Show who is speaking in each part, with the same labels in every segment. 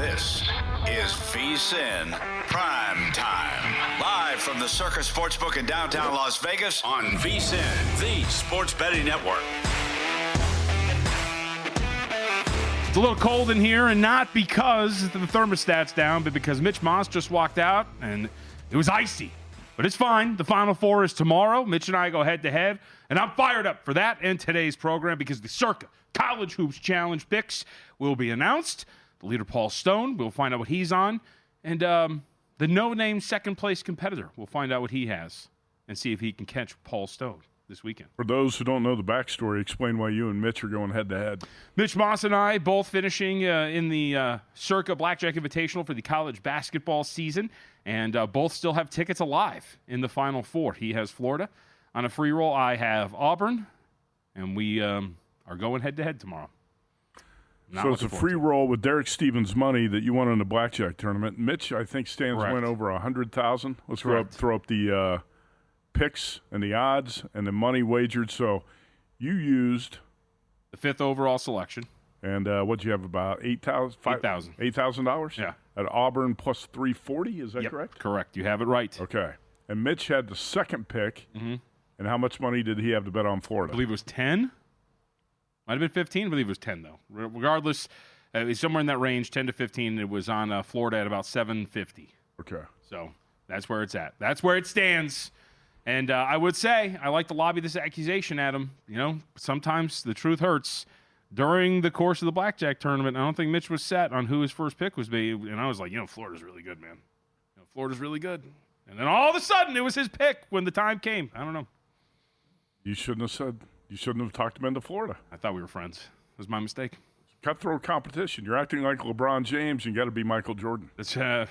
Speaker 1: This is VSiN PrimeTime. Live from the Circa Sportsbook in downtown Las Vegas on VSiN, the sports betting network.
Speaker 2: It's a little cold in here, and not because the thermostat's down, but because Mitch Moss just walked out, and it was icy. But it's fine. The Final Four is tomorrow. Mitch and I go head-to-head, and I'm fired up for that and today's program because the Circa College Hoops Challenge picks will be announced. The leader, Paul Stone, we'll find out what he's on. And the no-name second-place competitor, we'll find out what he has and see if he can catch Paul Stone this weekend.
Speaker 3: For those who don't know the backstory, explain why you and Mitch are going head-to-head.
Speaker 2: Mitch Moss and I both finishing in the Circa Blackjack Invitational for the college basketball season, and both still have tickets alive in the Final Four. He has Florida on a free roll. I have Auburn, and we are going head-to-head tomorrow.
Speaker 3: So it's a free roll with Derek Stevens' money that you won in the blackjack tournament. Mitch, I think, stands win over 100,000. Let's throw up the picks and the odds and the money wagered. So you used
Speaker 2: the fifth overall selection.
Speaker 3: And what'd you have, about $8,000? $8,000?
Speaker 2: Yeah.
Speaker 3: At Auburn plus 340, is that correct?
Speaker 2: Correct. You have it right.
Speaker 3: Okay. And Mitch had the second pick. Mm-hmm. And how much money did he have to bet on Florida?
Speaker 2: I believe it was 10. Might have been 15. I believe it was 10, though. Regardless, it's somewhere in that range, 10 to 15. It was on Florida at about 750.
Speaker 3: Okay.
Speaker 2: So that's where it's at. That's where it stands. And I would say I like to lobby this accusation at him. You know, sometimes the truth hurts. During the course of the blackjack tournament, I don't think Mitch was set on who his first pick was be. And I was like, Florida's really good, man. Florida's really good. And then all of a sudden, it was his pick when the time came. I don't know.
Speaker 3: You shouldn't have talked him into Florida.
Speaker 2: I thought we were friends. It was my mistake.
Speaker 3: Cutthroat competition. You're acting like LeBron James. You got to be Michael Jordan.
Speaker 2: Should I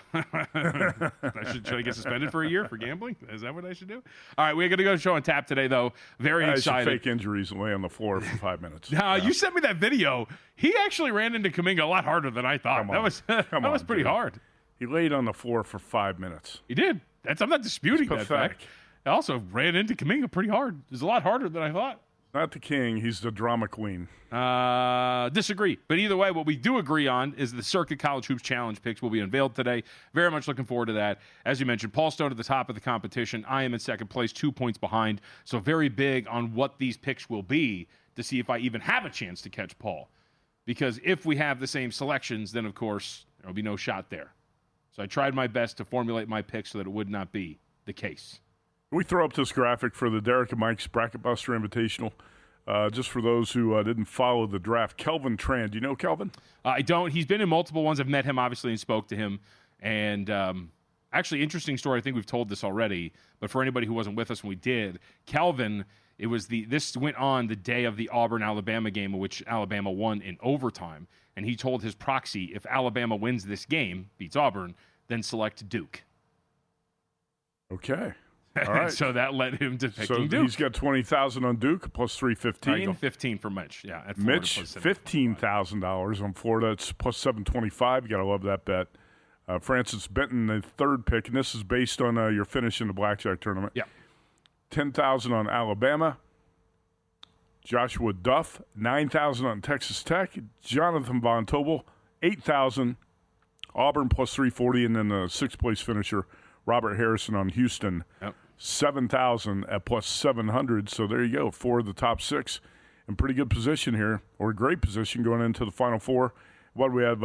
Speaker 2: get suspended for a year for gambling? Is that what I should do? All right, we're going to go show on tap today, though. Very excited.
Speaker 3: Fake injuries and lay on the floor for 5 minutes.
Speaker 2: You sent me that video. He actually ran into Kuminga a lot harder than I thought. That was pretty hard.
Speaker 3: He laid on the floor for 5 minutes.
Speaker 2: He did. I'm not disputing that fact. I also ran into Kuminga pretty hard. It was a lot harder than I thought.
Speaker 3: Not the king. He's the drama queen.
Speaker 2: Disagree. But either way, what we do agree on is the Circa College Hoops Challenge picks will be unveiled today. Very much looking forward to that. As you mentioned, Paul Stone at the top of the competition. I am in second place, 2 points behind. So very big on what these picks will be to see if I even have a chance to catch Paul. Because if we have the same selections, then, of course, there will be no shot there. So I tried my best to formulate my picks so that it would not be the case.
Speaker 3: We throw up this graphic for the Derek and Mike's Bracket Buster Invitational. Just for those who didn't follow the draft, Kelvin Tran. Do you know Kelvin?
Speaker 2: I don't. He's been in multiple ones. I've met him, obviously, and spoke to him. And actually, interesting story. I think we've told this already. But for anybody who wasn't with us when we did, Kelvin, this went on the day of the Auburn-Alabama game, in which Alabama won in overtime. And he told his proxy, if Alabama wins this game, beats Auburn, then select Duke.
Speaker 3: Okay. All right.
Speaker 2: So that led him to picking Duke.
Speaker 3: So he's got 20,000 on Duke plus 315.
Speaker 2: I go 15 for Mitch. Yeah, at Florida.
Speaker 3: Mitch, $15,000 on Florida. It's plus 725. You got to love that bet. Francis Benton, the third pick, and this is based on your finish in the blackjack tournament.
Speaker 2: Yeah.
Speaker 3: 10,000 on Alabama. Joshua Duff, 9,000 on Texas Tech. Jonathan Von Tobel, 8,000. Auburn plus 340, and then the sixth-place finisher, Robert Harrison on Houston, 7,000 at plus 700. So there you go, 4 of the top 6 in pretty good position here, or great position going into the Final Four. What do we have,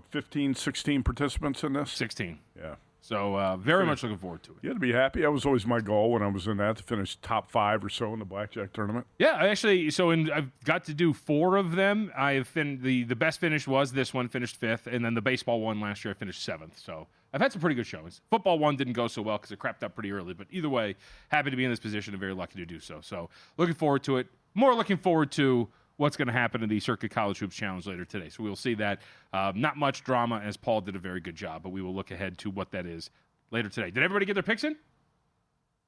Speaker 3: 15, 16 participants in this?
Speaker 2: 16.
Speaker 3: Yeah.
Speaker 2: So very much looking forward to it.
Speaker 3: You had to be happy. That was always my goal when I was in that, to finish top 5 or so in the blackjack tournament.
Speaker 2: Yeah, I've got to do 4 of them. The best finish was this one, finished 5th, and then the baseball one last year I finished 7th. So I've had some pretty good showings. Football one didn't go so well because it crapped up pretty early, but either way, happy to be in this position and very lucky to do so. So looking forward to it. More looking forward to what's going to happen in the Circa College Hoops Challenge later today. So we'll see that. Not much drama, as Paul did a very good job, but we will look ahead to what that is later today. Did everybody get their picks in?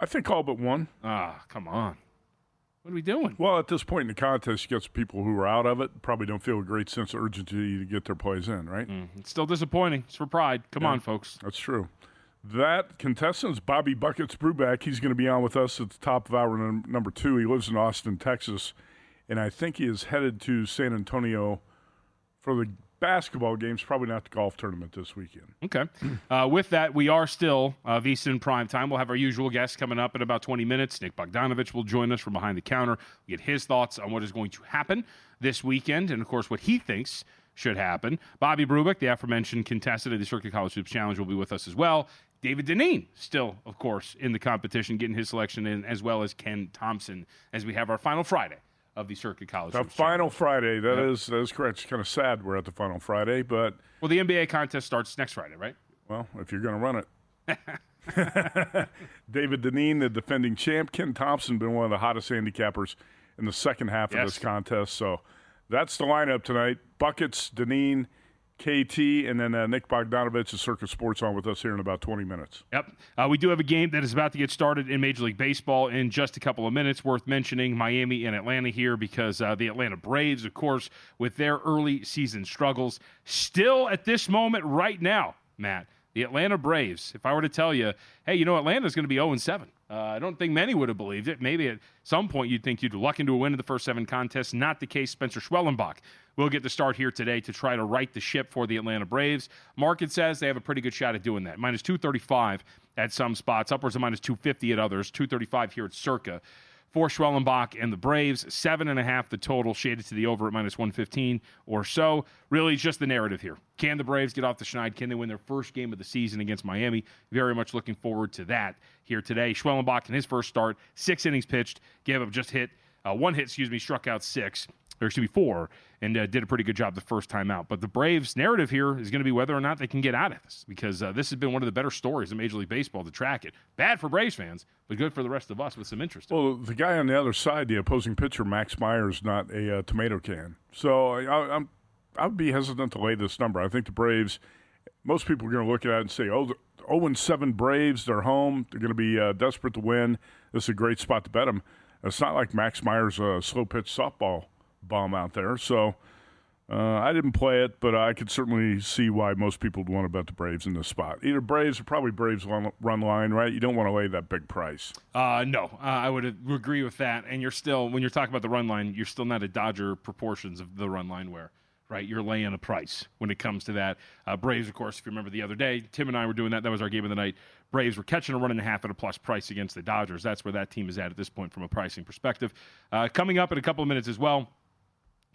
Speaker 3: I think all but one.
Speaker 2: Come on. What are we doing?
Speaker 3: Well, at this point in the contest, you get some people who are out of it, probably don't feel a great sense of urgency to get their plays in, right?
Speaker 2: It's still disappointing. It's for pride. Come on, folks.
Speaker 3: That's true. That contestant is Bobby Buckets Bruback. He's going to be on with us at the top of hour number 2. He lives in Austin, Texas, and I think he is headed to San Antonio for the basketball games, probably not the golf tournament this weekend.
Speaker 2: Okay. With that, we are still VSiN PrimeTime. We'll have our usual guests coming up in about 20 minutes. Nick Bogdanovich will join us from behind the counter. We'll get his thoughts on what is going to happen this weekend and, of course, what he thinks should happen. Bobby Brubeck, the aforementioned contestant of the Circa College Hoops Challenge, will be with us as well. David Dineen still, of course, in the competition, getting his selection in, as well as Ken Thompson, as we have our final Friday of the Circa College
Speaker 3: The
Speaker 2: Hoops
Speaker 3: final
Speaker 2: Challenge.
Speaker 3: Friday, that is correct. It's kind of sad we're at the final Friday, but...
Speaker 2: Well, the NBA contest starts next Friday, right?
Speaker 3: Well, if you're going to run it. David Dineen, the defending champ. Ken Thompson, been one of the hottest handicappers in the second half of this contest. So that's the lineup tonight. Buckets, Dineen, KT, and then Nick Bogdanovich of Circa Sports on with us here in about 20 minutes.
Speaker 2: Yep. We do have a game that is about to get started in Major League Baseball in just a couple of minutes. Worth mentioning Miami and Atlanta here because the Atlanta Braves, of course, with their early season struggles, still at this moment right now, Matt, the Atlanta Braves, if I were to tell you, hey, Atlanta's going to be 0-7. I don't think many would have believed it. Maybe at some point you'd think you'd luck into a win in the first 7 contests. Not the case. Spencer Schwellenbach will get the start here today to try to right the ship for the Atlanta Braves. Market says they have a pretty good shot at doing that. Minus 235 at some spots, upwards of minus 250 at others, 235 here at Circa. For Schwellenbach and the Braves, 7.5 the total, shaded to the over at minus 115 or so. Really, it's just the narrative here. Can the Braves get off the schneid? Can they win their first game of the season against Miami? Very much looking forward to that here today. Schwellenbach in his first start, 6 innings pitched, gave up just one hit, struck out 4, and did a pretty good job the first time out. But the Braves' narrative here is going to be whether or not they can get out of this, because this has been one of the better stories in Major League Baseball to track it. Bad for Braves fans, but good for the rest of us with some interest.
Speaker 3: Well, the guy on the other side, the opposing pitcher, Max Meyer, is not a tomato can. So I would be hesitant to lay this number. I think the Braves, most people are going to look at it and say, the 0-7 Braves, they're home. They're going to be desperate to win. This is a great spot to bet them. It's not like Max Meyer's a slow-pitch softball bomb out there. So I didn't play it, but I could certainly see why most people would want to bet the Braves in this spot. Either Braves or probably Braves run line, right? You don't want to lay that big price.
Speaker 2: No, I would agree with that. And you're still, when you're talking about the run line, you're still not at Dodger proportions of the run line where, right, you're laying a price when it comes to that. Braves, of course, if you remember the other day, Tim and I were doing that. That was our game of the night. Braves were catching a 1.5 at a plus price against the Dodgers. That's where that team is at this point from a pricing perspective. Coming up in a couple of minutes as well,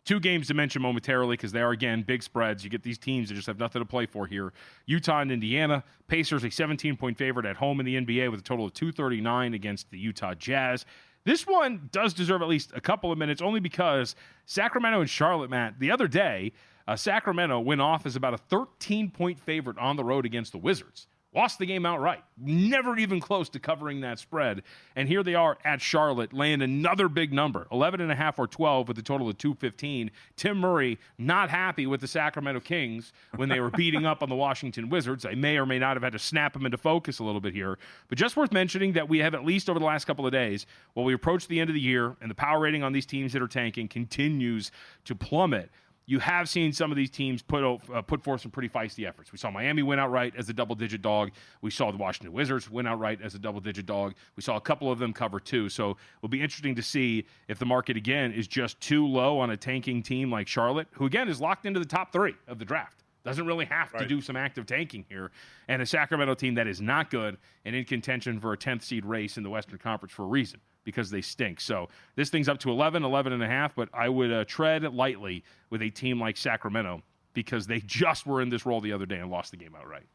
Speaker 2: 2 games to mention momentarily because they are, again, big spreads. You get these teams that just have nothing to play for here. Utah and Indiana. Pacers a 17-point favorite at home in the NBA with a total of 239 against the Utah Jazz. This one does deserve at least a couple of minutes only because Sacramento and Charlotte, Matt, the other day, Sacramento went off as about a 13-point favorite on the road against the Wizards. Lost the game outright. Never even close to covering that spread. And here they are at Charlotte, laying another big number, 11.5 or 12 with a total of 215. Tim Murray not happy with the Sacramento Kings when they were beating up on the Washington Wizards. I may or may not have had to snap them into focus a little bit here. But just worth mentioning that we have, at least over the last couple of days, while we approach the end of the year and the power rating on these teams that are tanking continues to plummet, you have seen some of these teams put forth some pretty feisty efforts. We saw Miami win outright as a double-digit dog. We saw the Washington Wizards win outright as a double-digit dog. We saw a couple of them cover too. So it'll be interesting to see if the market, again, is just too low on a tanking team like Charlotte, who, again, is locked into the top 3 of the draft. Doesn't really have to do some active tanking here. And a Sacramento team that is not good and in contention for a 10th seed race in the Western Conference for a reason, because they stink. So this thing's up to 11.5, but I would tread lightly with a team like Sacramento because they just were in this role the other day and lost the game outright.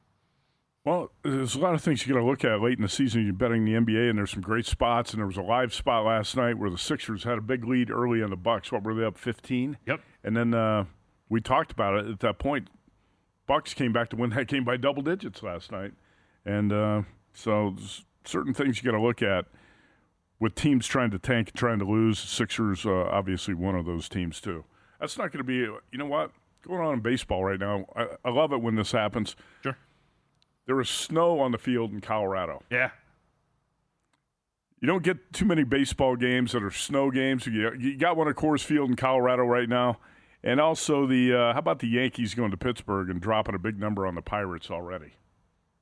Speaker 3: Well, there's a lot of things you got to look at late in the season. You're betting the NBA, and there's some great spots. And there was a live spot last night where the Sixers had a big lead early on the Bucks. What were they up 15?
Speaker 2: Yep.
Speaker 3: And then we talked about it at that point. Bucks came back to win that game by double digits last night. And so there's certain things you got to look at with teams trying to tank and trying to lose. Sixers obviously one of those teams too. That's not going to be, you know what, going on in baseball right now. I love it when this happens.
Speaker 2: Sure.
Speaker 3: There was snow on the field in Colorado.
Speaker 2: Yeah.
Speaker 3: You don't get too many baseball games that are snow games. You got one at Coors Field in Colorado right now. And also how about the Yankees going to Pittsburgh and dropping a big number on the Pirates already?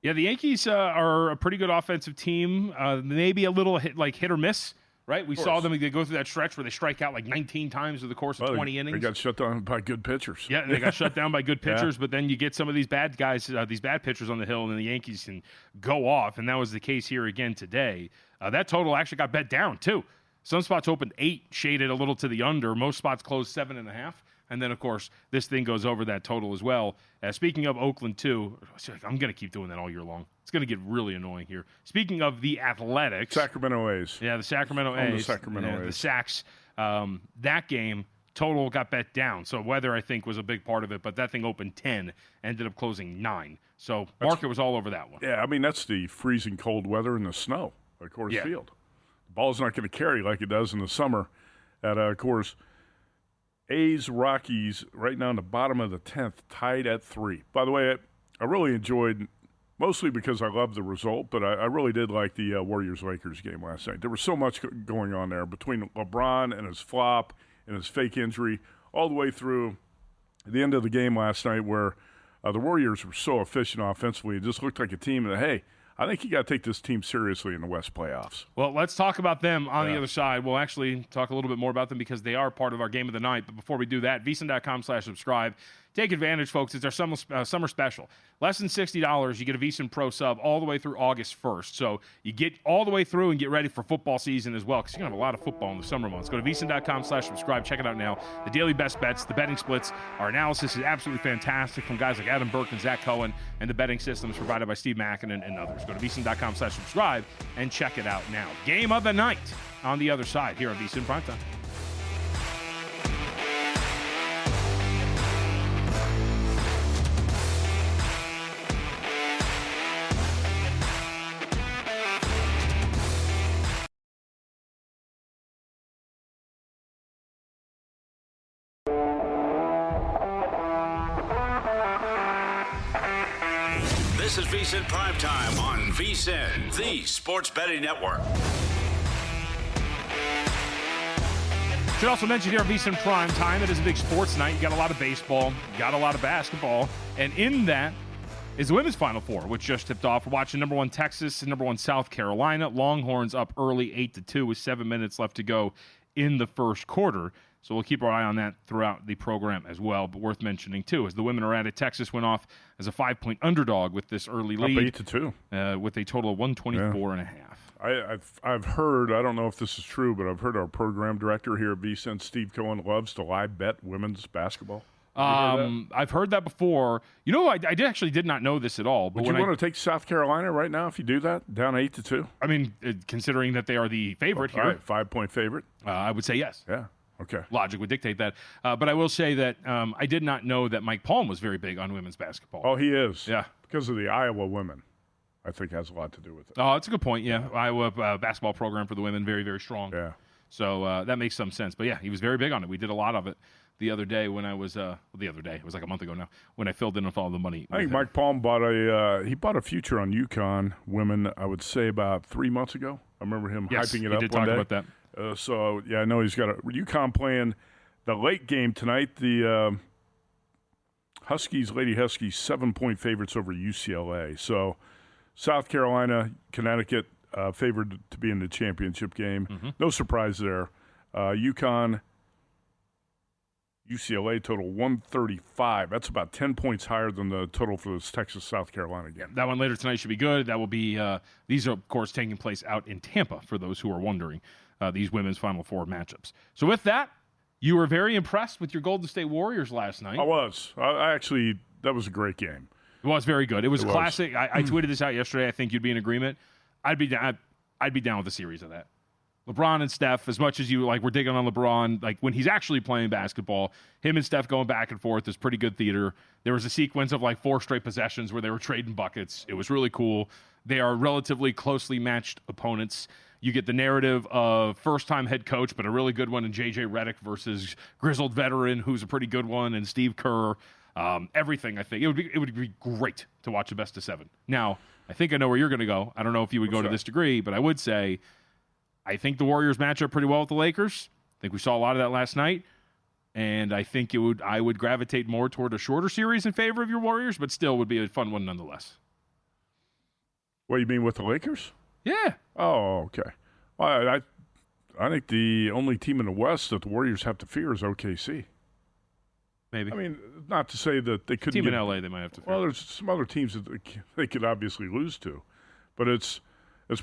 Speaker 3: Yeah,
Speaker 2: the Yankees are a pretty good offensive team. Maybe a little hit or miss right? We saw them go through that stretch where they strike out like 19 times over the course of 20 innings.
Speaker 3: They got shut down by good pitchers.
Speaker 2: Yeah, and they got shut down by good pitchers, but then you get some of these bad guys, these bad pitchers on the hill, and then the Yankees can go off, and that was the case here again today. That total actually got bet down, too. Some spots opened 8, shaded a little to the under. Most spots closed 7.5. And then, of course, this thing goes over that total as well. Speaking of Oakland, too, I'm going to keep doing that all year long. It's going to get really annoying here. Speaking of the Athletics.
Speaker 3: Sacramento A's.
Speaker 2: Yeah, the Sacramento A's.
Speaker 3: The Sacramento A's.
Speaker 2: The Sacs. That game, total got bet down. So weather, I think, was a big part of it. But that thing opened 10, ended up closing 9. So market was all over that one.
Speaker 3: Yeah, I mean, that's the freezing cold weather and the snow at Coors Field. The ball's not going to carry like it does in the summer at Coors. A's, Rockies, right now in the bottom of the 10th, tied at 3. By the way, I really enjoyed, mostly because I loved the result, but I really did like the Warriors-Lakers game last night. There was so much going on there between LeBron and his flop and his fake injury, all the way through the end of the game last night where the Warriors were so efficient offensively. It just looked like a team that, hey, I think you got to take this team seriously in the West playoffs.
Speaker 2: Well, let's talk about them on the other side. We'll actually talk a little bit more about them because they are part of our game of the night. But before we do that, VSiN.com/subscribe. Take advantage, folks. It's our summer special. Less than $60, you get a VSiN Pro sub all the way through August 1st. So you get all the way through and get ready for football season as well because you're going to have a lot of football in the summer months. Go to VSiN.com/subscribe. Check it out now. The daily best bets, the betting splits. Our analysis is absolutely fantastic from guys like Adam Burke and Zach Cohen, and the betting systems provided by Steve Mackinnon and others. Go to VSiN.com/subscribe and check it out now. Game of the night on the other side here on VSiN PrimeTime.
Speaker 1: This is VSiN Primetime on VSiN, the sports betting network.
Speaker 2: Should also mention here on VSiN Primetime, it is a big sports night. You got a lot of baseball, you got a lot of basketball, and in that is the women's Final Four, which just tipped off. We're watching number 1 Texas and number 1 South Carolina. Longhorns up early 8-2 with 7 minutes left to go in the first quarter. So we'll keep our eye on that throughout the program as well. But worth mentioning, too, as the women are at it, Texas went off as a 5-point underdog with this early lead.
Speaker 3: Up 8-2.
Speaker 2: With a total of 124.5.
Speaker 3: I've heard, I don't know if this is true, but I've heard our program director here at VSiN, Steve Cohen, loves to live bet women's basketball.
Speaker 2: I've heard that before. You know, I actually did not know this at all. But
Speaker 3: would you want to take South Carolina right now if you do that, down 8-2?
Speaker 2: I mean, considering that they are the favorite here.
Speaker 3: All right, 5-point favorite.
Speaker 2: I would say yes.
Speaker 3: Yeah. Okay.
Speaker 2: Logic would dictate that. But I will say that I did not know that Mike Palm was very big on women's basketball.
Speaker 3: Oh, he is.
Speaker 2: Yeah.
Speaker 3: Because of the Iowa women, I think has a lot to do with it.
Speaker 2: Oh, that's a good point, yeah. Iowa basketball program for the women, very, very strong.
Speaker 3: Yeah.
Speaker 2: So that makes some sense. But, yeah, he was very big on it. We did a lot of it the other day when I was it was like a month ago now, when I filled in with all the money.
Speaker 3: I think Mike Palm bought a future on UConn women, I would say, about 3 months ago. I remember him hyping it up one day.
Speaker 2: He did talk about that.
Speaker 3: I know he's got UConn playing the late game tonight. The Lady Huskies, 7-point favorites over UCLA. So South Carolina, Connecticut favored to be in the championship game. Mm-hmm. No surprise there. UConn, UCLA total 135. That's about 10 points higher than the total for this Texas-South Carolina game.
Speaker 2: That one later tonight should be good. That will be these are, of course, taking place out in Tampa, for those who are wondering, these women's Final Four matchups. So with that, you were very impressed with your Golden State Warriors last night.
Speaker 3: I was. I actually, that was a great game.
Speaker 2: It was very good. It was classic. I tweeted this out yesterday. I think you'd be in agreement. I'd be down with a series of that. LeBron and Steph, as much as you we're digging on LeBron, like when he's actually playing basketball, him and Steph going back and forth is pretty good theater. There was a sequence of 4 straight possessions where they were trading buckets. It was really cool. They are relatively closely matched opponents. You get the narrative of first-time head coach, but a really good one in J.J. Redick versus grizzled veteran, who's a pretty good one, and Steve Kerr. Everything, I think. It would be great to watch a best of 7. Now, I think I know where you're going to go. I don't know if you would go to this degree, but I would say I think the Warriors match up pretty well with the Lakers. I think we saw a lot of that last night. And I think I would gravitate more toward a shorter series in favor of your Warriors, but still would be a fun one nonetheless.
Speaker 3: What, you mean with the Lakers?
Speaker 2: Yeah.
Speaker 3: Oh, okay. Well, I think the only team in the West that the Warriors have to fear is OKC.
Speaker 2: Maybe.
Speaker 3: I mean, not to say that they couldn't
Speaker 2: team in LA they might have to fear.
Speaker 3: Well, there's some other teams that they could obviously lose to. But it's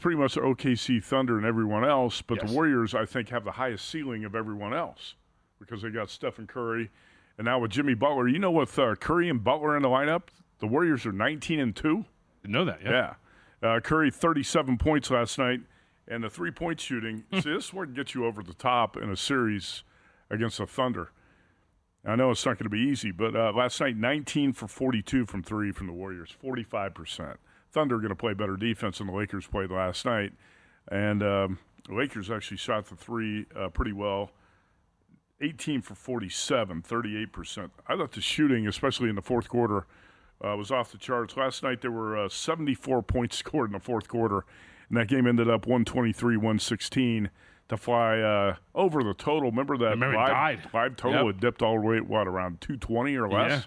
Speaker 3: pretty much OKC, Thunder, and everyone else. But the Warriors, I think, have the highest ceiling of everyone else because they got Stephen Curry. And now with Jimmy Butler, with Curry and Butler in the lineup, the Warriors are 19-2.
Speaker 2: Didn't know that,
Speaker 3: Yeah. Curry, 37 points last night. And the three-point shooting, see, this is where it gets you over the top in a series against the Thunder. I know it's not going to be easy, but last night, 19 for 42 from three from the Warriors, 45%. Thunder are going to play better defense than the Lakers played last night. And the Lakers actually shot the three pretty well, 18 for 47, 38%. I thought the shooting, especially in the fourth quarter, was off the charts. Last night, there were 74 points scored in the fourth quarter. And that game ended up 123-116 to fly over the total. Remember that live total had dipped all the way, around 220 or less?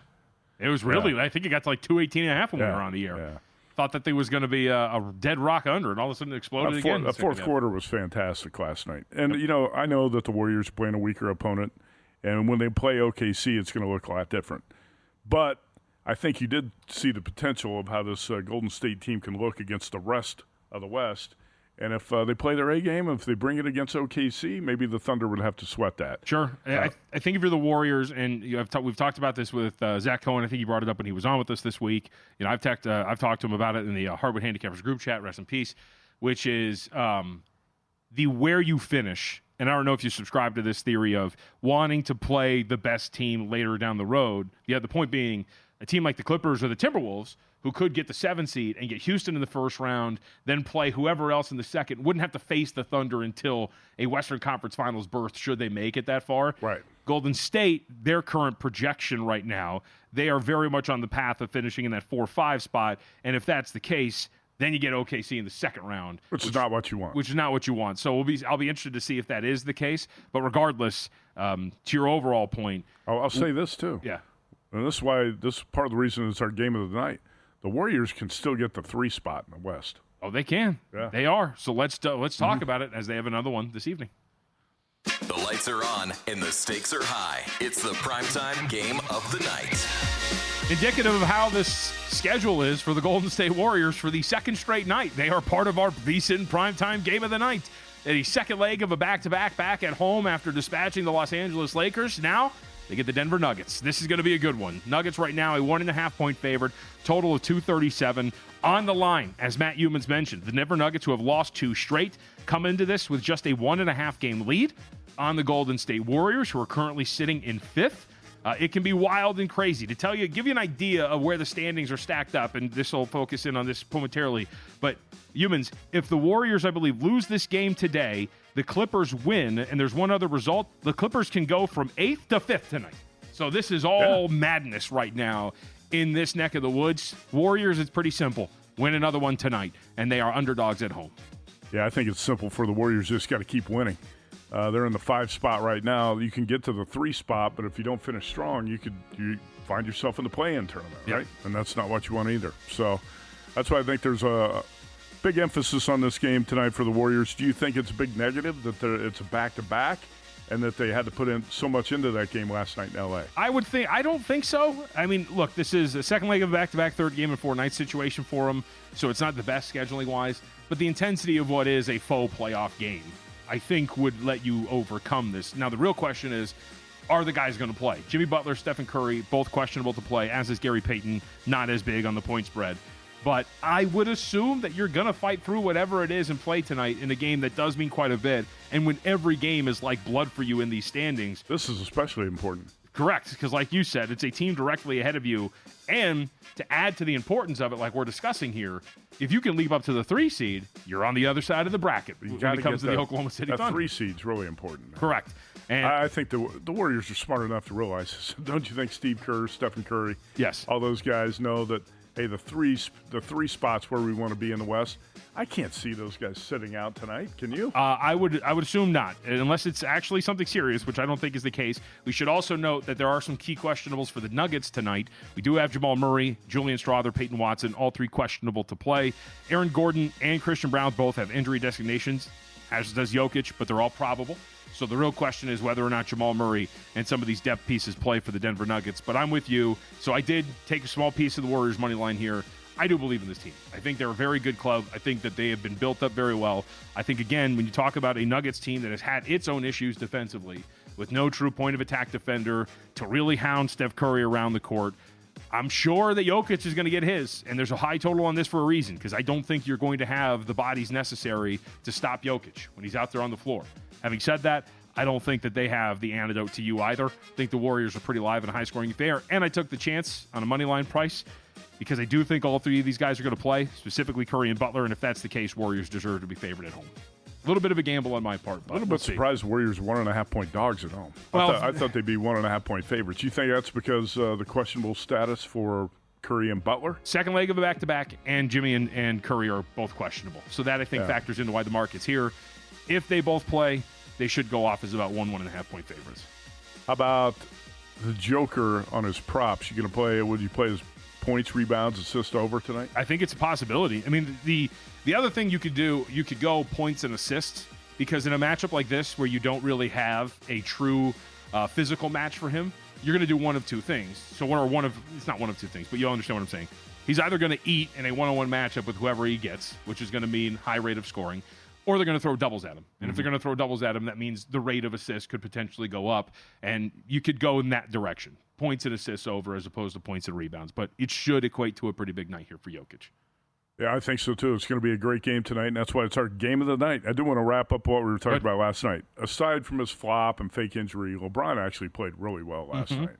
Speaker 2: Yeah. It was really, I think it got to like 218.5 when we were on the air.
Speaker 3: Yeah.
Speaker 2: Thought that there was going to be a dead rock under, and all of a sudden it exploded again.
Speaker 3: The fourth quarter was fantastic last night. And, I know that the Warriors are playing a weaker opponent, and when they play OKC, it's going to look a lot different. But I think you did see the potential of how this Golden State team can look against the rest of the West. And if they play their A game, if they bring it against OKC, maybe the Thunder would have to sweat that.
Speaker 2: Sure. I think if you're the Warriors, and we've talked about this with Zach Cohen. I think he brought it up when he was on with us this week. I've talked to him about it in the Hardwood Handicappers group chat, rest in peace, which is the where you finish. And I don't know if you subscribe to this theory of wanting to play the best team later down the road. Yeah, the point being a team like the Clippers or the Timberwolves, who could get the 7 seed and get Houston in the first round, then play whoever else in the second, wouldn't have to face the Thunder until a Western Conference Finals berth should they make it that far.
Speaker 3: Right.
Speaker 2: Golden State, their current projection right now, they are very much on the path of finishing in that 4-5 spot. And if that's the case, then you get OKC in the second round.
Speaker 3: Which is not what you want.
Speaker 2: Which is not what you want. So I'll be interested to see if that is the case. But regardless, to your overall point.
Speaker 3: I'll say this, too.
Speaker 2: Yeah.
Speaker 3: And this is part of the reason it's our game of the night. The Warriors can still get the 3 spot in the West.
Speaker 2: Oh, they can.
Speaker 3: Yeah.
Speaker 2: They are. So let's talk about it as they have another one this evening.
Speaker 4: The lights are on and the stakes are high. It's the primetime game of the night.
Speaker 2: Indicative of how this schedule is for the Golden State Warriors for the second straight night. They are part of our VSiN primetime game of the night. A second leg of a back-to-back back at home after dispatching the Los Angeles Lakers. Now they get the Denver Nuggets. This is going to be a good one. Nuggets right now a 1.5-point favorite, total of 237 on the line. As Matt Youmans mentioned, the Denver Nuggets, who have lost 2 straight, come into this with just a 1.5-game lead on the Golden State Warriors, who are currently sitting in 5th. It can be wild and crazy. To give you an idea of where the standings are stacked up, and this will focus in on this momentarily, but Youmans, if the Warriors, I believe, lose this game today, the Clippers win, and there's one other result, the Clippers can go from 8th to 5th tonight. So this is all madness right now in this neck of the woods. Warriors, it's pretty simple. Win another one tonight, and they are underdogs at home.
Speaker 3: Yeah, I think it's simple for the Warriors. Just got to keep winning. They're in the 5 spot right now. You can get to the 3 spot, but if you don't finish strong, you find yourself in the play-in tournament, right? And that's not what you want either. So that's why I think there's a big emphasis on this game tonight for the Warriors. Do you think it's a big negative that it's a back-to-back and that they had to put in so much into that game last night in L.A.?
Speaker 2: I don't think so. I mean, look, this is a second leg of a back-to-back, third game in 4 night situation for them, so it's not the best scheduling-wise, but the intensity of what is a faux playoff game, I think, would let you overcome this. Now, the real question is, are the guys going to play? Jimmy Butler, Stephen Curry, both questionable to play, as is Gary Payton, not as big on the point spread. But I would assume that you're going to fight through whatever it is and play tonight in a game that does mean quite a bit. And when every game is like blood for you in these standings.
Speaker 3: This is especially important.
Speaker 2: Correct, because like you said, it's a team directly ahead of you. And to add to the importance of it, like we're discussing here, if you can leap up to the 3 seed, you're on the other side of the bracket when it comes to the Oklahoma City Thunder.
Speaker 3: That 3 seed's really important.
Speaker 2: Correct. And
Speaker 3: I think the Warriors are smart enough to realize this. Don't you think Steve Kerr, Stephen Curry, all those guys know that, hey, the three spots where we want to be in the West, I can't see those guys sitting out tonight. Can you?
Speaker 2: I would assume not, unless it's actually something serious, which I don't think is the case. We should also note that there are some key questionables for the Nuggets tonight. We do have Jamal Murray, Julian Strawther, Peyton Watson, all 3 questionable to play. Aaron Gordon and Christian Brown both have injury designations. as does Jokic, but they're all probable. So the real question is whether or not Jamal Murray and some of these depth pieces play for the Denver Nuggets. But I'm with you. So I did take a small piece of the Warriors' money line here. I do believe in this team. I think they're a very good club. I think that they have been built up very well. I think, again, when you talk about a Nuggets team that has had its own issues defensively, with no true point of attack defender to really hound Steph Curry around the court, I'm sure that Jokic is going to get his, and there's a high total on this for a reason, because I don't think you're going to have the bodies necessary to stop Jokic when he's out there on the floor. Having said that, I don't think that they have the antidote to you either. I think the Warriors are pretty live and high-scoring affair, and I took the chance on a money line price because I do think all three of these guys are going to play, specifically Curry and Butler, and if that's the case, Warriors deserve to be favored at home. A little bit of a gamble on my part. But
Speaker 3: a little bit surprised Warriors 1.5-point dogs at home.
Speaker 2: Well,
Speaker 3: I thought they'd be 1.5-point favorites. You think that's because the questionable status for Curry and Butler?
Speaker 2: Second leg of a back-to-back, and Jimmy and Curry are both questionable. So that, I think, factors into why the market's here. If they both play, they should go off as about 1.5-point favorites.
Speaker 3: How about the Joker on his props? You going to play? Would you play his points, rebounds, assist over tonight?
Speaker 2: I think it's a possibility. I mean, the other thing you could do, you could go points and assists, because in a matchup like this where you don't really have a true physical match for him, you're going to do one of two things. So it's not one of two things, but you'll understand what I'm saying. He's either going to eat in a one-on-one matchup with whoever he gets, which is going to mean high rate of scoring, or they're going to throw doubles at him. And if they're going to throw doubles at him, that means the rate of assists could potentially go up, and you could go in that direction. Points and assists over as opposed to points and rebounds. But it should equate to a pretty big night here for Jokic.
Speaker 3: Yeah, I think so, too. It's going to be a great game tonight, and that's why it's our game of the night. I do want to wrap up what we were talking about last night. Aside from his flop and fake injury, LeBron actually played really well last night.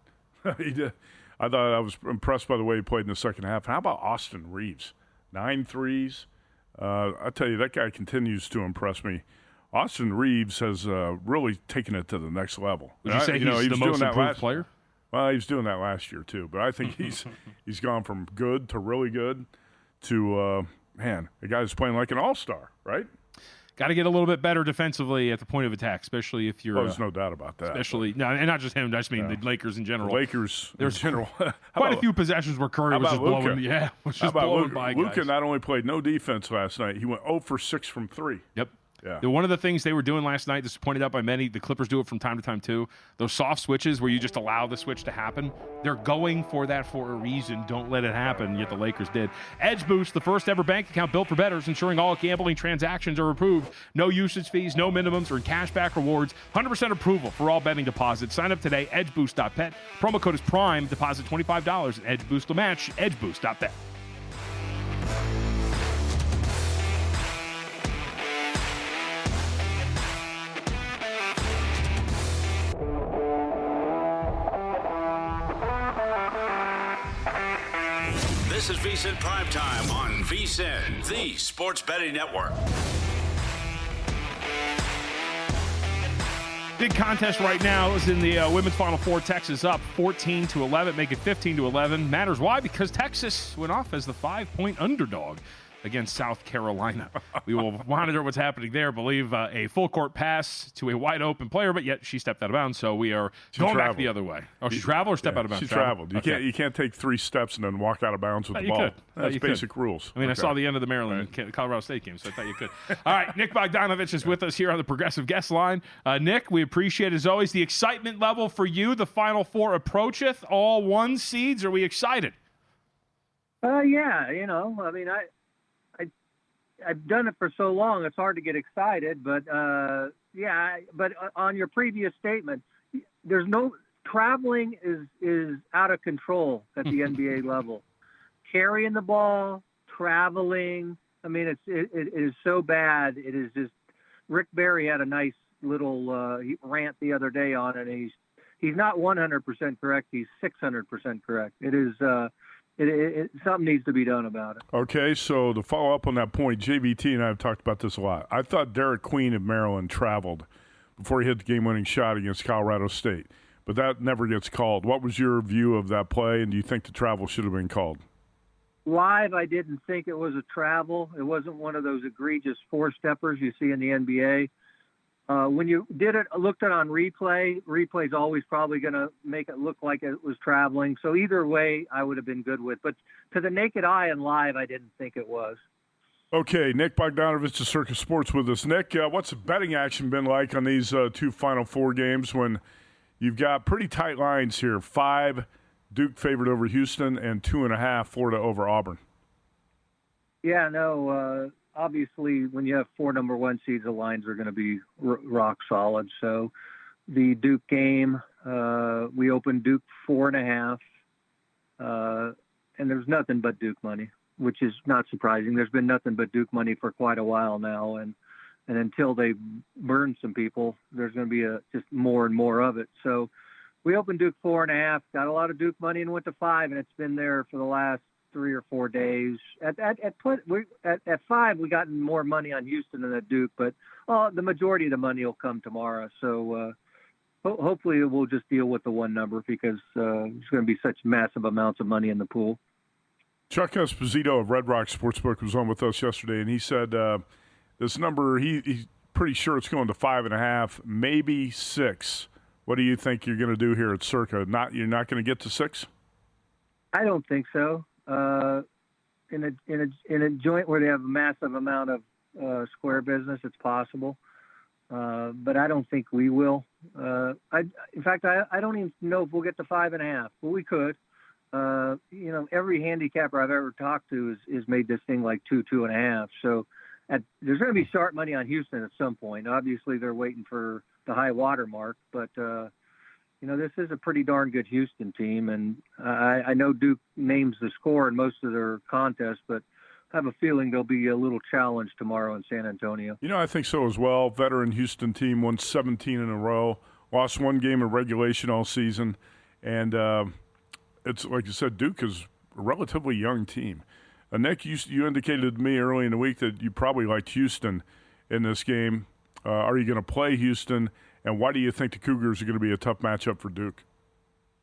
Speaker 3: He did. I thought I was impressed by the way he played in the second half. How about Austin Reeves? 9 threes. I tell you, that guy continues to impress me. Austin Reeves has really taken it to the next level.
Speaker 2: Would you say he's the most improved player?
Speaker 3: Well, he was doing that last year, too. But I think he's gone from good to really good to, the guy's playing like an all-star, right?
Speaker 2: Got to get a little bit better defensively at the point of attack, especially if you're.
Speaker 3: Oh, there's no doubt about that.
Speaker 2: No, and not just him. I just mean the Lakers in general.
Speaker 3: There's general.
Speaker 2: Quite a few possessions where Curry was just blowing. Yeah, was just blowing by guys.
Speaker 3: Luka not only played no defense last night, he went 0 for 6 from 3.
Speaker 2: Yep.
Speaker 3: Yeah.
Speaker 2: One of the things they were doing last night, this is pointed out by many, the Clippers do it from time to time too, those soft switches where you just allow the switch to happen, they're going for that for a reason. Don't let it happen, yet the Lakers did. Edge Boost, the first ever bank account built for bettors, ensuring all gambling transactions are approved. No usage fees, no minimums, or cashback rewards. 100% approval for all betting deposits. Sign up today, edgeboost.bet. Promo code is PRIME. Deposit $25 and Edge Boost will match. Edgeboost.bet.
Speaker 1: This is VSiN PrimeTime on VSiN, the sports betting network.
Speaker 2: Big contest right now is in the women's Final Four. Texas up 14-11, make it 15-11. Matters why? Because Texas went off as the 5-point underdog against South Carolina. We will monitor what's happening there. Believe a full court pass to a wide open player, but yet she stepped out of bounds. So we are going back the other way. Oh, she traveled or step out of bounds?
Speaker 3: She traveled. You can't take 3 steps and then walk out of bounds with the ball. That's basic rules.
Speaker 2: I mean, I saw the end of the Maryland Colorado State game, so I thought you could. All right, Nick Bogdanovich is with us here on the Progressive Guest Line. Nick, we appreciate as always the excitement level for you. The Final Four approacheth. All 1 seeds. Are we excited?
Speaker 5: Yeah. I mean, I've done it for so long, it's hard to get excited. But, but on your previous statement, there's no – traveling is out of control at the NBA level. Carrying the ball, traveling, I mean, it is so bad. It is just – Rick Barry had a nice little rant the other day on it, and he's not 100% correct. He's 600% correct. It is something needs to be done about it.
Speaker 3: Okay, so to follow up on that point, JVT and I have talked about this a lot. I thought Derek Queen of Maryland traveled before he hit the game-winning shot against Colorado State, but that never gets called. What was your view of that play, and do you think the travel should have been called?
Speaker 5: Live, I didn't think it was a travel. It wasn't one of those egregious four-steppers you see in the NBA. When you looked at it on replay's always probably going to make it look like it was traveling. So either way, I would have been good with. But to the naked eye and live, I didn't think it was.
Speaker 3: Okay, Nick Bogdanovich of Circa Sports with us. Nick, what's the betting action been like on these two Final Four games when you've got pretty tight lines here? 5, Duke favored over Houston, and 2.5, Florida over Auburn.
Speaker 5: Yeah, no, obviously when you have 4 number 1 seeds, the lines are going to be rock solid. So the Duke game, we opened Duke 4.5, and there's nothing but Duke money, which is not surprising. There's been nothing but Duke money for quite a while now, and until they burn some people, there's going to be just more and more of it. So we opened Duke 4.5, got a lot of Duke money, and went to 5, and it's been there for the last 3 or 4 days. At 5, we got more money on Houston than at Duke, but the majority of the money will come tomorrow. So hopefully we'll just deal with the one number because there's going to be such massive amounts of money in the pool.
Speaker 3: Chuck Esposito of Red Rock Sportsbook was on with us yesterday, and he said this number, he's pretty sure it's going to 5.5, maybe 6. What do you think you're going to do here at Circa? You're not going to get to 6?
Speaker 5: I don't think so. In a joint where they have a massive amount of square business, it's possible, but I don't think we will. In fact, I don't even know if we'll get to 5.5, but we could. Every handicapper I've ever talked to is made this thing like 2.5. So there's going to be sharp money on Houston at some point. Obviously, they're waiting for the high water mark, but this is a pretty darn good Houston team, and I know Duke names the score in most of their contests, but I have a feeling there'll be a little challenge tomorrow in San Antonio.
Speaker 3: I think so as well. Veteran Houston team won 17 in a row, lost 1 game of regulation all season, and it's like you said, Duke is a relatively young team. Nick, you indicated to me early in the week that you probably liked Houston in this game. Are you going to play Houston, and why do you think the Cougars are going to be a tough matchup for Duke?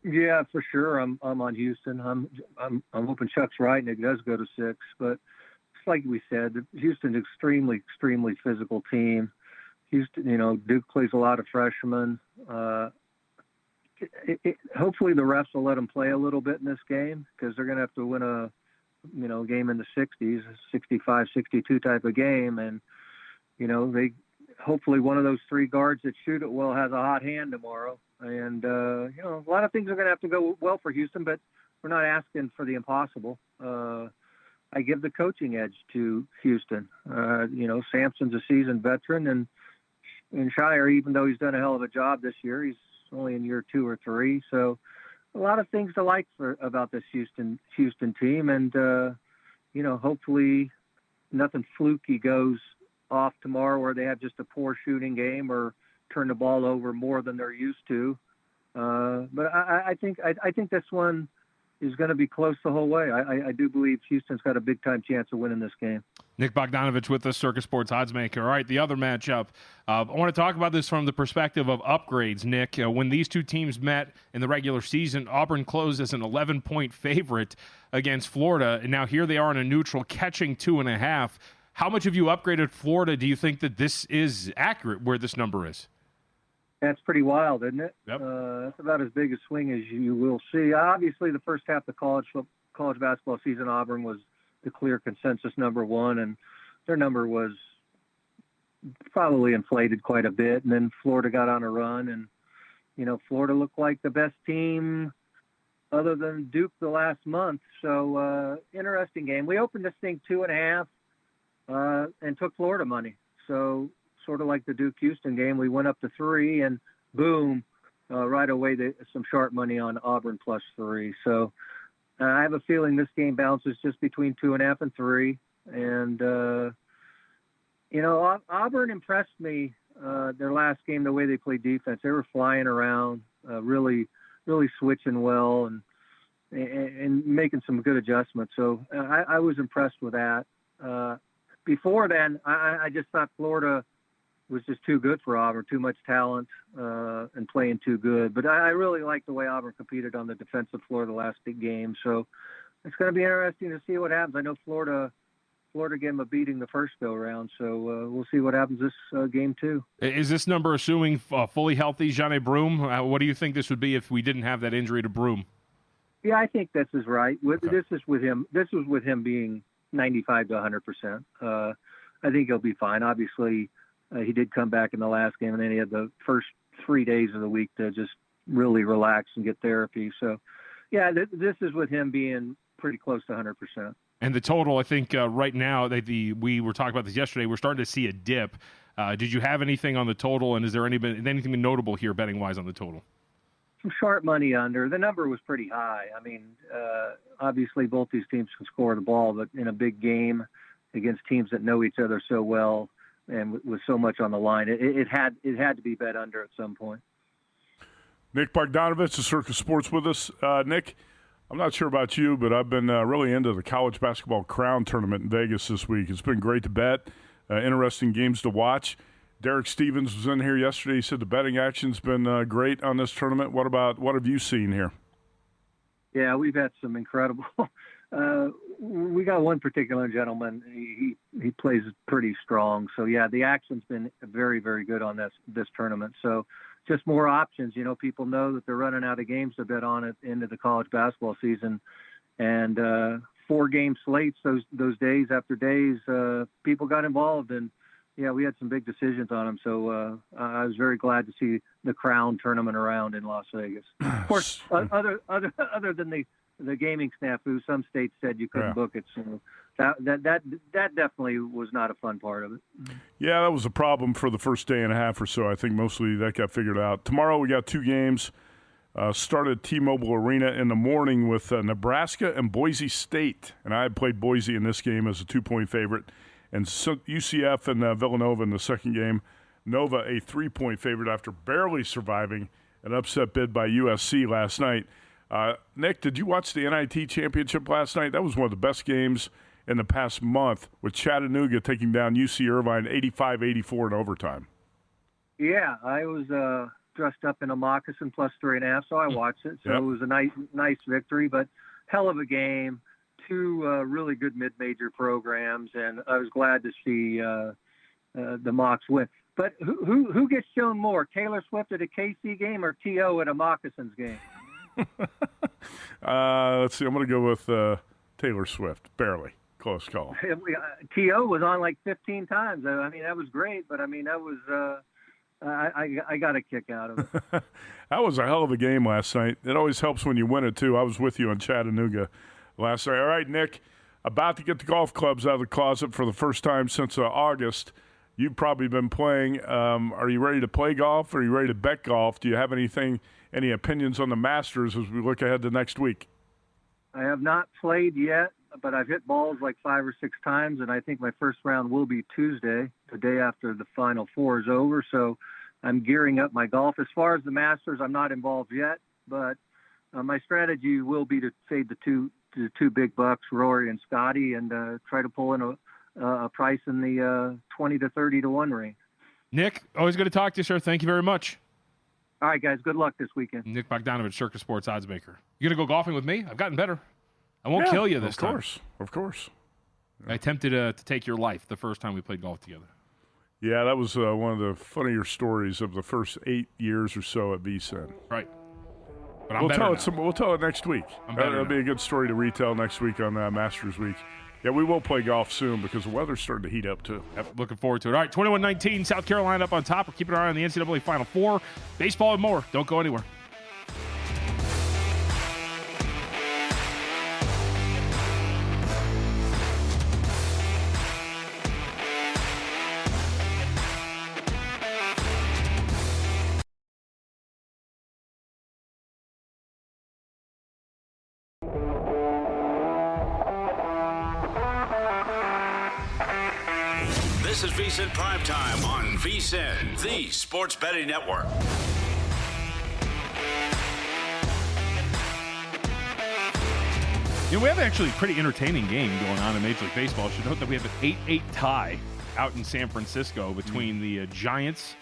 Speaker 5: Yeah, for sure. I'm on Houston. I'm hoping Chuck's right and it does go to 6. But it's like we said, Houston's an extremely, extremely physical team. Houston, Duke plays a lot of freshmen. Hopefully the refs will let them play a little bit in this game because they're going to have to win a game in the 60s, 65, 62 type of game, and they. Hopefully one of those 3 guards that shoot it well has a hot hand tomorrow. And, a lot of things are going to have to go well for Houston, but we're not asking for the impossible. I give the coaching edge to Houston. Sampson's a seasoned veteran, and Shire, even though he's done a hell of a job this year, he's only in year 2 or 3. So a lot of things to like about this Houston team. And, hopefully nothing fluky goes off tomorrow where they have just a poor shooting game or turn the ball over more than they're used to. But I think this one is going to be close the whole way. I do believe Houston's got a big-time chance of winning this game.
Speaker 2: Nick Bogdanovich with the Circa Sports Oddsmaker. All right, the other matchup. I want to talk about this from the perspective of upgrades, Nick. When these two teams met in the regular season, Auburn closed as an 11-point favorite against Florida, and now here they are in a neutral catching 2.5. How much have you upgraded Florida? Do you think that this is accurate where this number is?
Speaker 5: That's pretty wild, isn't it?
Speaker 2: Yep.
Speaker 5: That's about as big a swing as you will see. Obviously, the first half of the college basketball season, Auburn was the clear consensus number 1, and their number was probably inflated quite a bit. And then Florida got on a run, and, Florida looked like the best team other than Duke the last month. So, interesting game. We opened this thing 2.5. And took Florida money. So sort of like the Duke-Houston game, we went up to 3 and boom, right away some sharp money on Auburn plus 3. So I have a feeling this game bounces just between 2.5 and 3. And, Auburn impressed me their last game, the way they played defense. They were flying around, really, really switching well and making some good adjustments. So I was impressed with that. Before then, I just thought Florida was just too good for Auburn, too much talent and playing too good. But I really like the way Auburn competed on the defensive floor the last big game. So it's going to be interesting to see what happens. I know Florida gave them a beating the first go-round, so we'll see what happens this game too. Is
Speaker 2: this number assuming fully healthy Jeanne Broome? What do you think this would be if we didn't have that injury to Broome?
Speaker 5: Yeah, I think this is right.
Speaker 2: Okay.
Speaker 5: This is with him. This was with him being 95 to 100%. I think he'll be fine. Obviously, he did come back in the last game, and then he had the first 3 days of the week to just really relax and get therapy. So, yeah, this is with him being pretty close to 100%.
Speaker 2: And the total, I think, right now, we were talking about this yesterday, we're starting to see a dip. Did you have anything on the total, and is there anything notable here betting-wise on the total?
Speaker 5: Some sharp money under. The number was pretty high. I mean, obviously both these teams can score the ball, but in a big game against teams that know each other so well and with so much on the line, it had to be bet under at some point.
Speaker 3: Nick Bogdanovich of Circa Sports with us. Nick, I'm not sure about you, but I've been really into the college basketball crown tournament in Vegas this week. It's been great to bet, interesting games to watch. Derek Stevens was in here yesterday. He said the betting action's been great on this tournament. What have you seen here?
Speaker 5: Yeah, we've had some incredible. We got one particular gentleman. He plays pretty strong. So yeah, the action's been very, very good on this tournament. So just more options. You know, people know that they're running out of games to bet on it into the college basketball season, and 4-game slates those days after days. People got involved, and yeah, we had some big decisions on them. So I was very glad to see the Crown tournament around in Las Vegas. Of course, other than the gaming snafu, some states said you couldn't book it. So that definitely was not a fun part of it.
Speaker 3: Yeah, that was a problem for the first day and a half or so. I think mostly that got figured out. Tomorrow we got 2 games. Start at T-Mobile Arena in the morning with Nebraska and Boise State. And I had played Boise in this game as a 2-point favorite. And UCF and Villanova in the second game. Nova a 3-point favorite after barely surviving an upset bid by USC last night. Nick, did you watch the NIT championship last night? That was one of the best games in the past month, with Chattanooga taking down UC Irvine 85-84 in overtime.
Speaker 5: Yeah, I was dressed up in a moccasin plus 3.5, so I watched it. So It was a nice victory, but hell of a game. 2 really good mid-major programs, and I was glad to see the Mocs win. But who gets shown more, Taylor Swift at a KC game or T.O. at a Moccasins game?
Speaker 3: Let's see. I'm going to go with Taylor Swift. Barely. Close call.
Speaker 5: T.O. was on like 15 times. I mean, that was great, but I mean, that was I got a kick out of it.
Speaker 3: That was a hell of a game last night. It always helps when you win it, too. I was with you in Chattanooga last night. All right, Nick, about to get the golf clubs out of the closet for the first time since August. You've probably been playing. Are you ready to play golf? Are you ready to bet golf? Do you have any opinions on the Masters as we look ahead to next week?
Speaker 5: I have not played yet, but I've hit balls like 5 or 6 times, and I think my first round will be Tuesday, the day after the Final Four is over. So I'm gearing up my golf. As far as the Masters, I'm not involved yet, but my strategy will be to fade the two big bucks, Rory and Scotty, and try to pull in a price in the 20 to 30 to 1 range.
Speaker 2: Nick, always good to talk to you, sir. Thank you very much.
Speaker 5: All right, guys. Good luck this weekend.
Speaker 2: Nick Bogdanovich, Circa Sports Oddsmaker. You going to go golfing with me? I've gotten better. I won't kill you this time.
Speaker 3: Of course.
Speaker 2: I attempted to take your life the first time we played golf together.
Speaker 3: Yeah, that was one of the funnier stories of the first 8 years or so at VSiN.
Speaker 2: Right. But we'll tell it next week. That'll be a good story to retell next week on Masters Week. Yeah, we will play golf soon because the weather's starting to heat up, too. Yep, looking forward to it. All right, 21-19, South Carolina up on top. We're keeping our eye on the NCAA Final Four. Baseball and more. Don't go anywhere.
Speaker 1: This is VSiN PrimeTime on VSiN, the sports betting network.
Speaker 2: You know, we have actually a pretty entertaining game going on in Major League Baseball. I should note that we have an 8-8 tie out in San Francisco between the Giants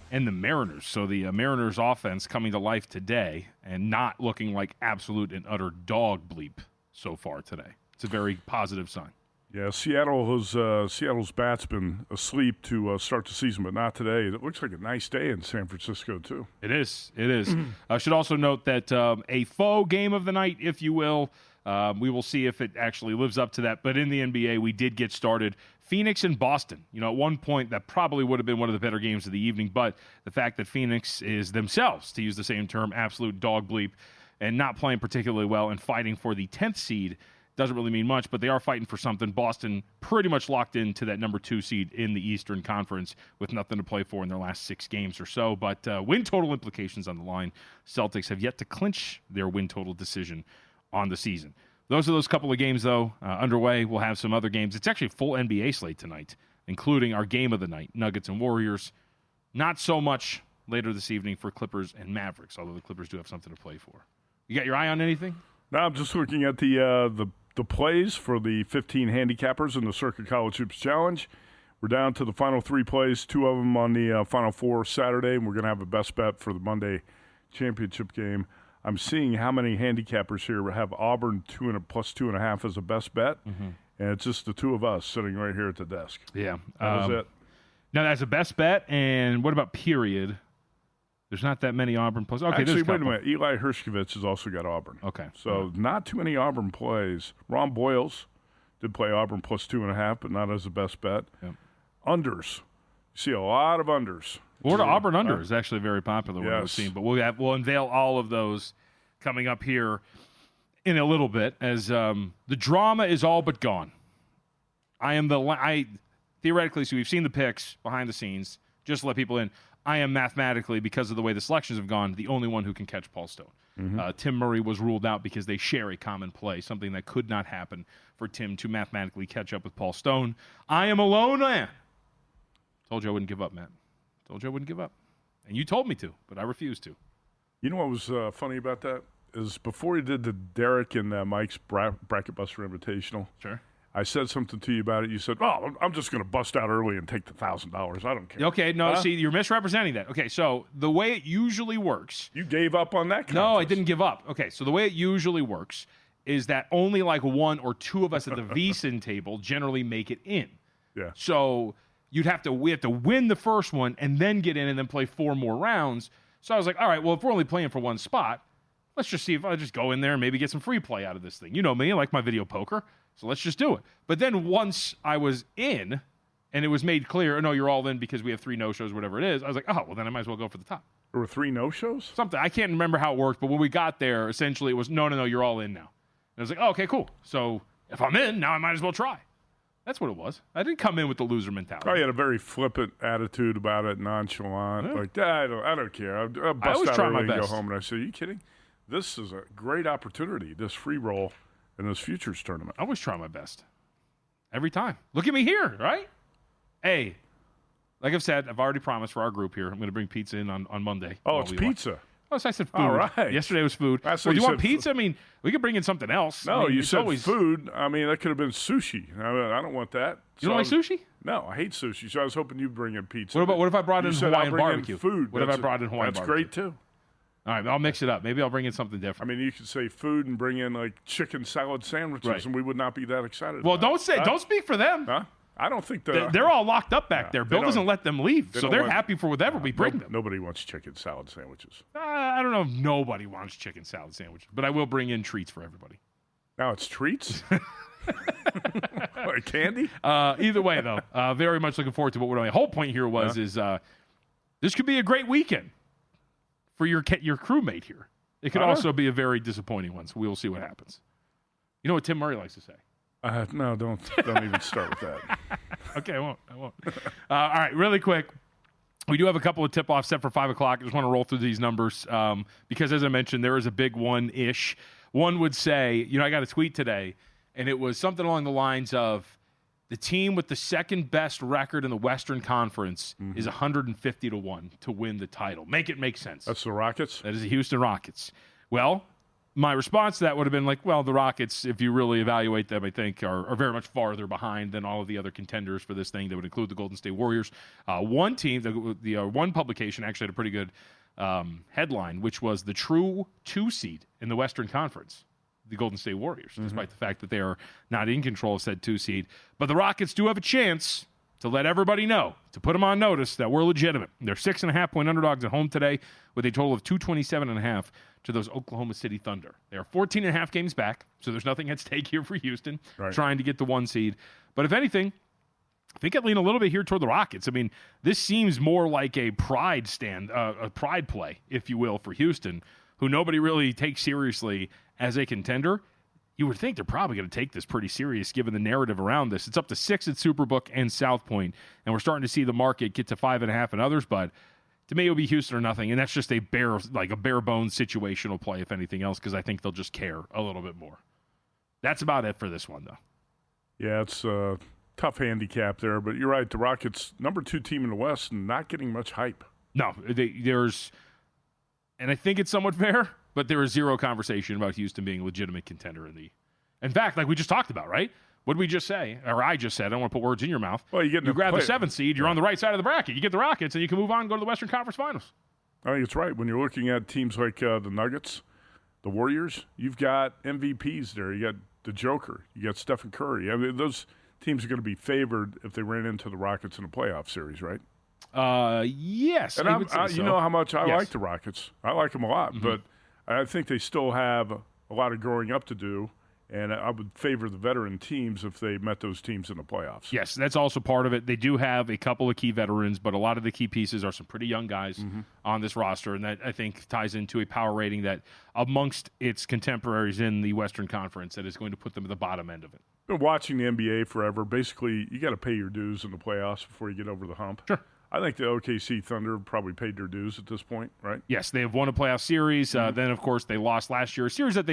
Speaker 2: and the Mariners. So the Mariners offense coming to life today and not looking like absolute and utter dog bleep so far today. It's a very positive sign.
Speaker 3: Yeah, Seattle's bat's been asleep to start the season, but not today. It looks like a nice day in San Francisco, too.
Speaker 2: It is. I should also note that a faux game of the night, if you will, We will see if it actually lives up to that. But in the NBA, we did get started. Phoenix and Boston. You know, at one point, that probably would have been one of the better games of the evening. But the fact that Phoenix is themselves, to use the same term, absolute dog bleep, and not playing particularly well and fighting for the 10th seed doesn't really mean much, but they are fighting for something. Boston pretty much locked into that number 2 seed in the Eastern Conference with nothing to play for in their last 6 games or so. But win total implications on the line. Celtics have yet to clinch their win total decision on the season. Those are those couple of games, though, underway. We'll have some other games. It's actually a full NBA slate tonight, including our game of the night, Nuggets and Warriors. Not so much later this evening for Clippers and Mavericks, although the Clippers do have something to play for. You got your eye on anything?
Speaker 3: No, I'm just looking at the plays for the 15 handicappers in the Circa College Hoops Challenge. We're down to the final 3 plays, 2 of them on the final 4 Saturday, and we're going to have a best bet for the Monday championship game. I'm seeing how many handicappers here have Auburn plus 2.5 as a best bet, and it's just the 2 of us sitting right here at the desk.
Speaker 2: Yeah.
Speaker 3: That was it.
Speaker 2: Now, that's a best bet, and what about period? There's not that many Auburn plays. Okay,
Speaker 3: Actually,
Speaker 2: there's a
Speaker 3: wait a
Speaker 2: couple.
Speaker 3: minute. Eli Hershkovich has also got Auburn.
Speaker 2: Okay.
Speaker 3: So not too many Auburn plays. Ron Boyles did play Auburn plus 2.5, but not as a best bet.
Speaker 2: Yep.
Speaker 3: Unders. You see a lot of unders.
Speaker 2: Florida Auburn under is actually very popular one we've
Speaker 3: Yes.
Speaker 2: seen, but we'll unveil all of those coming up here in a little bit as the drama is all but gone. I theoretically, so we've seen the picks behind the scenes, just to let people in. I am mathematically, because of the way the selections have gone, the only one who can catch Paul Stone. Tim Murray was ruled out because they share a common play, something that could not happen for Tim to mathematically catch up with Paul Stone. I am alone, man. Told you I wouldn't give up, Matt. Told you I wouldn't give up. And you told me to, but I refused to.
Speaker 3: You know what was funny about that? Is before you did the Derek and Mike's Bracket Buster Invitational,
Speaker 2: Sure.
Speaker 3: I said something to you about it. You said, "Oh, I'm just going to bust out early and take the $1,000. I don't care."
Speaker 2: Okay, no, see, you're misrepresenting that. Okay, so the way it usually works.
Speaker 3: You gave up on that contest.
Speaker 2: No, I didn't give up. Okay, so the way it usually works is that only like 1 or 2 of us at the VSiN table generally make it in.
Speaker 3: Yeah.
Speaker 2: So we have to win the first one and then get in and then play 4 more rounds. So I was like, all right, well, if we're only playing for 1 spot, let's just see if I just go in there and maybe get some free play out of this thing. You know me, I like my video poker. So let's just do it. But then once I was in and it was made clear, no, you're all in because we have 3 no-shows, whatever it is, I was like, oh, well, then I might as well go for the top.
Speaker 3: There were 3 no-shows?
Speaker 2: Something. I can't remember how it worked, but when we got there, essentially it was, no, you're all in now. And I was like, oh, okay, cool. So if I'm in, now I might as well try. That's what it was. I didn't come in with the loser mentality.
Speaker 3: Oh, you had a very flippant attitude about it, nonchalant.
Speaker 2: Yeah.
Speaker 3: Like, I don't care. I'll bust
Speaker 2: always
Speaker 3: out
Speaker 2: try my
Speaker 3: early and go
Speaker 2: best.
Speaker 3: home. And I said, are you kidding? This is a great opportunity, this free roll in this futures tournament.
Speaker 2: I always try my best. Every time. Look at me here, right? Hey, like I've said, I've already promised for our group here, I'm going to bring pizza in on Monday.
Speaker 3: Oh, it's pizza.
Speaker 2: Oh, so I said food.
Speaker 3: All right.
Speaker 2: Yesterday was food.
Speaker 3: That's
Speaker 2: Well,
Speaker 3: what
Speaker 2: do you
Speaker 3: you
Speaker 2: want
Speaker 3: said
Speaker 2: pizza? I mean, we could bring in something else.
Speaker 3: No,
Speaker 2: I mean,
Speaker 3: you
Speaker 2: it's
Speaker 3: said
Speaker 2: always
Speaker 3: food. I mean, that could have been sushi. I don't want that.
Speaker 2: You don't like sushi?
Speaker 3: No, I hate sushi. So I was hoping you'd bring in pizza.
Speaker 2: What if I brought
Speaker 3: You
Speaker 2: in
Speaker 3: said I'll
Speaker 2: Hawaiian
Speaker 3: bring in
Speaker 2: barbecue?
Speaker 3: food.
Speaker 2: What if I brought in Hawaiian
Speaker 3: That's
Speaker 2: barbecue?
Speaker 3: great, too.
Speaker 2: All right, I'll mix it up. Maybe I'll bring in something different.
Speaker 3: I mean, you could say food and bring in, like, chicken salad sandwiches,
Speaker 2: Right.
Speaker 3: and we would not be that excited
Speaker 2: Well,
Speaker 3: about it.
Speaker 2: don't speak for them.
Speaker 3: Huh? I don't think
Speaker 2: They're all locked up back there.
Speaker 3: they
Speaker 2: Bill
Speaker 3: don't-
Speaker 2: doesn't let them leave,
Speaker 3: they
Speaker 2: so
Speaker 3: don't
Speaker 2: they're
Speaker 3: want-
Speaker 2: happy for whatever we bring them.
Speaker 3: Nobody wants chicken salad sandwiches.
Speaker 2: I don't know if nobody wants chicken salad sandwiches, but I will bring in treats for everybody.
Speaker 3: Now it's treats? Like candy?
Speaker 2: Either way, though, very much looking forward to what we're doing. The whole point here was this could be a great weekend for your crewmate here. It could also be a very disappointing one, so we will see what happens. You know what Tim Murray likes to say?
Speaker 3: No, don't even start with that.
Speaker 2: Okay, I won't. All right, really quick. We do have a couple of tip-offs set for 5 o'clock. I just want to roll through these numbers because, as I mentioned, there is a big one-ish. One would say, I got a tweet today, and it was something along the lines of the team with the second-best record in the Western Conference is 150-1 to win the title. Make it make sense.
Speaker 3: That's the Rockets?
Speaker 2: That is the Houston Rockets. Well, my response to that would have been like, well, the Rockets, if you really evaluate them, I think are very much farther behind than all of the other contenders for this thing. That would include the Golden State Warriors. One team, the one publication actually had a pretty good headline, which was the true 2 seed in the Western Conference, the Golden State Warriors, despite the fact that they are not in control of said 2 seed. But the Rockets do have a chance to let everybody know, to put them on notice that we're legitimate. They're 6.5-point underdogs at home today with a total of 227.5 to those Oklahoma City Thunder. They are 14.5 games back, so there's nothing at stake here for Houston, trying to get the 1 seed. But if anything, I think I'd lean a little bit here toward the Rockets. I mean, this seems more like a pride play, if you will, for Houston, who nobody really takes seriously as a contender. You would think they're probably going to take this pretty serious given the narrative around this. It's up to 6 at Superbook and South Point, and we're starting to see the market get to 5.5 and others, but to me, it would be Houston or nothing, and that's just a bare bones situational play, if anything else, because I think they'll just care a little bit more. That's about it for this one, though.
Speaker 3: Yeah, it's a tough handicap there, but you're right. The Rockets, number 2 team in the West, not getting much hype.
Speaker 2: No, and I think it's somewhat fair, but there is zero conversation about Houston being a legitimate contender in fact, like we just talked about, right? What did we just say? Or I just said, I don't want to put words in your mouth.
Speaker 3: Well, you
Speaker 2: grab the 7th seed, you're on the right side of the bracket. You get the Rockets, and you can move on and go to the Western Conference Finals.
Speaker 3: I think it's right. When you're looking at teams like the Nuggets, the Warriors, you've got MVPs there. You got the Joker. You got Stephen Curry. I mean, those teams are going to be favored if they ran into the Rockets in a playoff series, right?
Speaker 2: Yes.
Speaker 3: And you know how much I like the Rockets. I like them a lot,
Speaker 2: Mm-hmm.
Speaker 3: but I think they still have a lot of growing up to do, and I would favor the veteran teams if they met those teams in the playoffs.
Speaker 2: Yes, that's also part of it. They do have a couple of key veterans, but a lot of the key pieces are some pretty young guys on this roster, and that, I think, ties into a power rating that amongst its contemporaries in the Western Conference that is going to put them at the bottom end of it.
Speaker 3: Been watching the NBA forever. Basically, you got to pay your dues in the playoffs before you get over the hump.
Speaker 2: Sure.
Speaker 3: I think the OKC Thunder probably paid their dues at this point, right?
Speaker 2: Yes, they have won a playoff series. Then, of course, they lost last year. A series that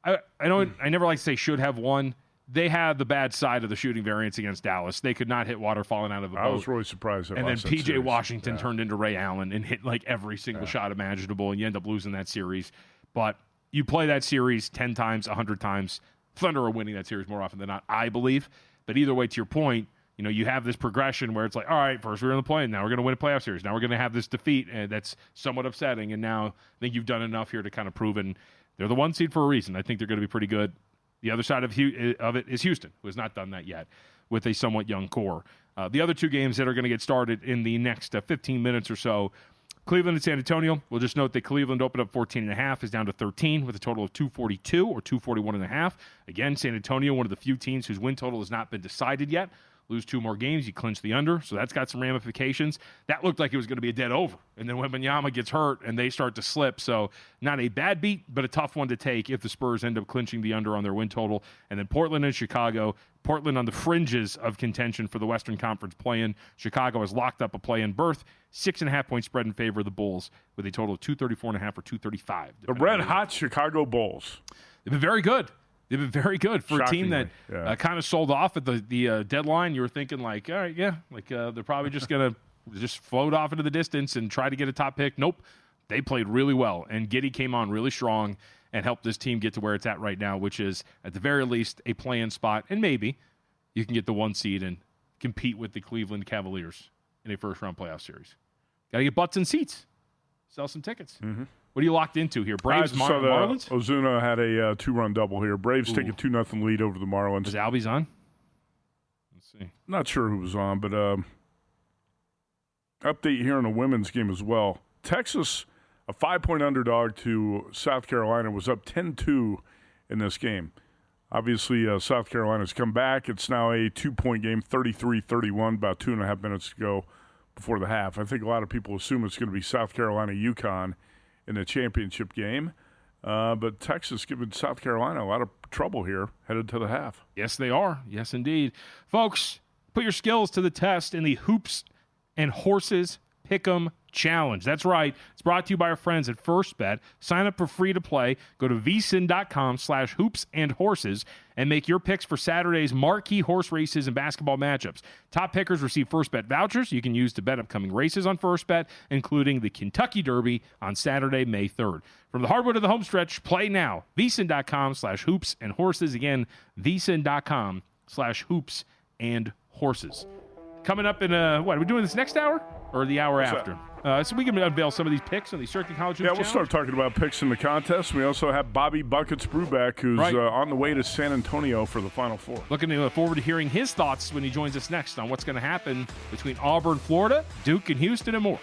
Speaker 2: I know I never like to say should have won. They had the bad side of the shooting variance against Dallas. They could not hit water falling out of a boat.
Speaker 3: I was really surprised.
Speaker 2: And then P.J. Washington turned into Ray Allen and hit like every single shot imaginable, and you end up losing that series. But you play that series 10 times, 100 times. Thunder are winning that series more often than not, I believe. But either way, to your point, you know, you have this progression where it's like, all right, first we're in the play, now we're going to win a playoff series. Now we're going to have this defeat, and that's somewhat upsetting. And now I think you've done enough here to kind of prove it. They're the 1 seed for a reason. I think they're going to be pretty good. The other side of it is Houston, who has not done that yet with a somewhat young core. The other 2 games that are going to get started in the next 15 minutes or so, Cleveland and San Antonio. We'll just note that Cleveland opened up 14.5, is down to 13 with a total of 242 or 241.5. Again, San Antonio, one of the few teams whose win total has not been decided yet. Lose 2 more games, you clinch the under, so that's got some ramifications. That looked like it was going to be a dead over, and then Wembanyama gets hurt, and they start to slip, so not a bad beat, but a tough one to take if the Spurs end up clinching the under on their win total. And then Portland and Chicago. Portland on the fringes of contention for the Western Conference play-in. Chicago has locked up a play-in berth. 6.5-point spread in favor of the Bulls with a total of 234.5 or 235.
Speaker 3: The red-hot Chicago Bulls.
Speaker 2: They've been very good. They've been very good for a team that kind of sold off at the deadline. You were thinking like, all right, they're probably just going to just float off into the distance and try to get a top pick. Nope. They played really well, and Giddey came on really strong and helped this team get to where it's at right now, which is at the very least a play-in spot, and maybe you can get the 1 seed and compete with the Cleveland Cavaliers in a first-round playoff series. Got to get butts and seats. Sell some tickets. Mm-hmm. What are you locked into here? Braves, Marlins?
Speaker 3: Ozuna had a 2-run double here. Braves take a 2-0 lead over the Marlins.
Speaker 2: Was Albies on? Let's see.
Speaker 3: Not sure who was on, but update here on the women's game as well. Texas, a 5-point underdog to South Carolina, was up 10-2 in this game. Obviously, South Carolina's come back. It's now a 2-point game, 33-31, about 2.5 minutes to go before the half. I think a lot of people assume it's going to be South Carolina-UConn in the championship game. But Texas giving South Carolina a lot of trouble here headed to the half.
Speaker 2: Yes, they are. Yes, indeed. Folks, put your skills to the test in the Hoops and Horses Pick'em Challenge. That's right. It's brought to you by our friends at First Bet. Sign up for free to play. Go to vsin.com/hoopsandhorses and make your picks for Saturday's marquee horse races and basketball matchups. Top pickers receive First Bet vouchers you can use to bet upcoming races on First Bet, including the Kentucky Derby on Saturday, May 3rd. From the hardwood to the home stretch, play now. vsin.com/hoopsandhorses. Again, vsin.com/hoopsandhorses. Coming up in, what, are we doing this next hour or the hour
Speaker 3: What's
Speaker 2: after? So we can unveil some of these picks on the Circa College Hoops
Speaker 3: Yeah, we'll start talking about picks in the contest. We also have Bobby Buckets Brubeck, who's on the way to San Antonio for the Final Four.
Speaker 2: Looking forward to hearing his thoughts when he joins us next on what's going to happen between Auburn, Florida, Duke, and Houston, and more.